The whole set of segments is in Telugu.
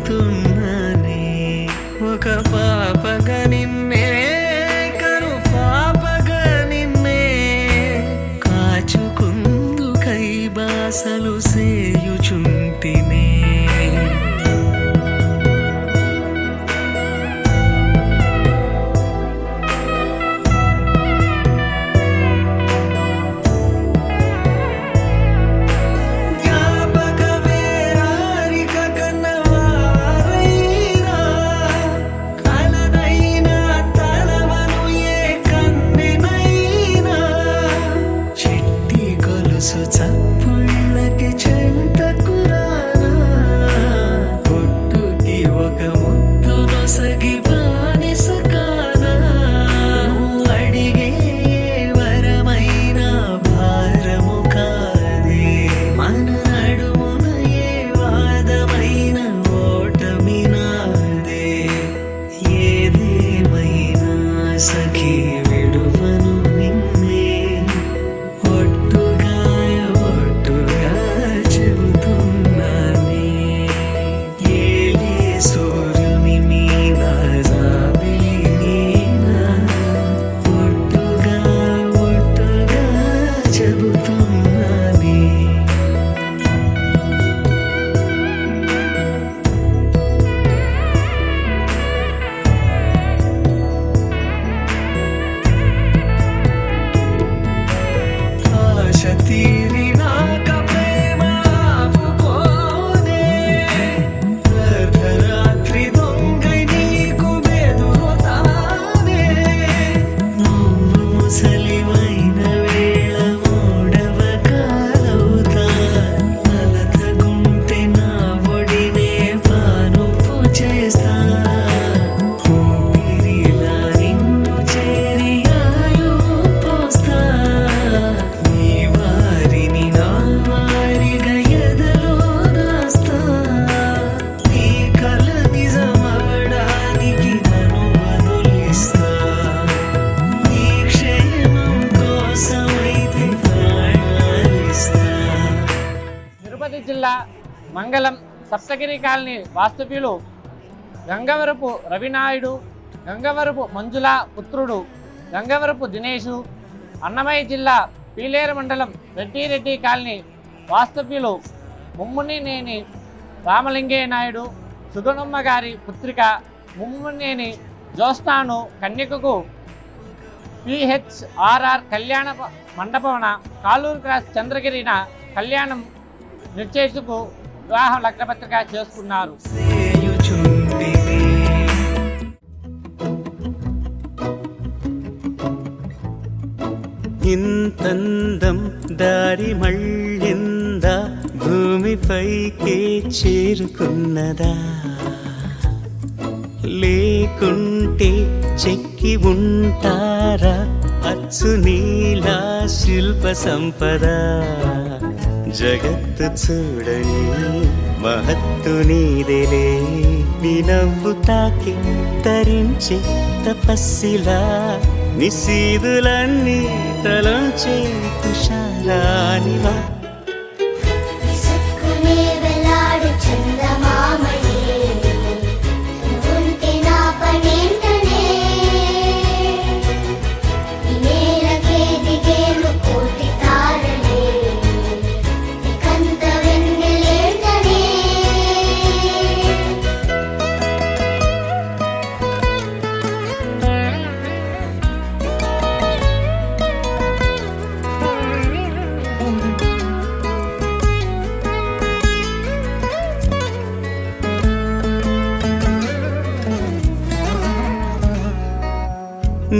చెబుతున్నానే ఒక పాపగా నిన్నే కను పాపగా నిన్నే కాచుకుందు కై బాసలు సేయుచుంటినే చప్పుళ్ళకి చెంతకురానా పొట్టుకి ఒక ముద్దు నొసగి బానిస కానా అడిగే వరమైన భారము కాదే మన నడుమున ఏ వాదమైన ఓటమి నాదే ఏదేమైనా సఖీ విడువను నిన్నే తీరినాక ప్రేమ ఆపుకోదే అర్ధరాత్రి దొంగై నీకు బెదురుతానే నువ్వు ముసలివైన వేళ మూడవ కాలవుతా అలతగుంటే నా ఒడినే పానుపు చేస్తా ఊపిరిలా నిన్ను చేరి ఆయు పోస్తా తిరుపతి జిల్లా మంగళం సప్తగిరి కాలనీ వాస్తవ్యులు గంగవరపు రవినాయుడు, గంగవరపు మంజుల పుత్రుడు గంగవరపు దినేషు, అన్నమయ్య జిల్లా పీలేరు మండలం రెడ్డిరెడ్డి కాలనీ వాస్తవ్యులు ముమ్మునినేని రామలింగయ్య నాయుడు, సుగనమ్మ గారి పుత్రిక ముమ్మునేని జ్యోత్స్నాను కన్యకకు PHRR కళ్యాణ మండపమున కాలూరు క్రాస్ చంద్రగిరిన కళ్యాణం నిశ్చయితకు వివాహం లగ్నపత్రిక చేసుకున్నారు. ఇంతందం దారి మళ్ళింద భూమిపైకే చేరుకున్నదా లేకుంటే చెక్కి ఉంటారా అచ్చు నీలా శిల్ప సంపద జగత్తు చూడని మహత్తు నీదేలే నీ నవ్వు తాకి తరించే తపస్సిలా నిశీదులన్నీ తలంచే తుషారానివా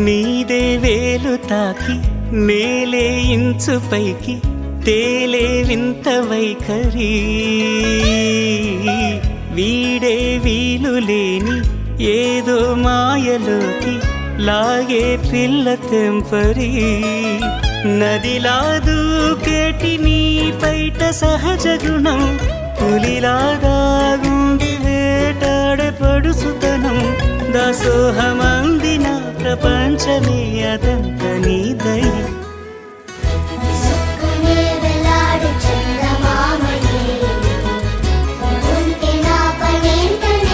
నీదే వేలు తాకి నేలే ఇంచు పైకి తేలే వింత వైఖరి వీడే వీలు లేని ఏదో మాయలోకి లాగే పిల్ల తెంపరి నదిలా దూకేటి నీ పైట సహజ గుణం పులిలాగా గుండి వేటాడే పడుసుతనం దాసోహమందిన ప్రపంచమే అదంత నీ దయ చంద్రమామయ్యే ఉంటే నా పనేంటనే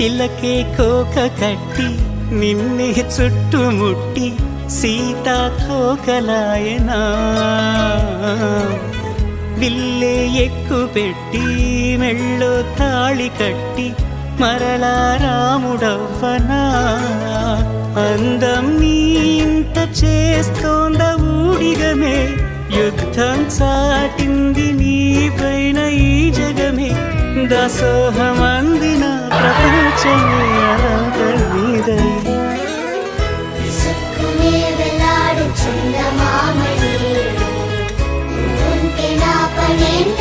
చిలకే కోక కట్టి నిన్నే చుట్టుముట్టి సీతాకోకలాయనా విల్లే ఎక్కు పెట్టి మెళ్ళో తాళి కట్టి మరలా రాముడవ్వనా అందం నీ ఇంత చేస్తోంద ఊడిగమే యుద్ధం చాటింది నీ పైన ఈ జగమే దాసోహమందిన ప్రపంచమే అలగనీదై సుక్కునే వెలాడు చందమామని ఉంటే నా పనేంట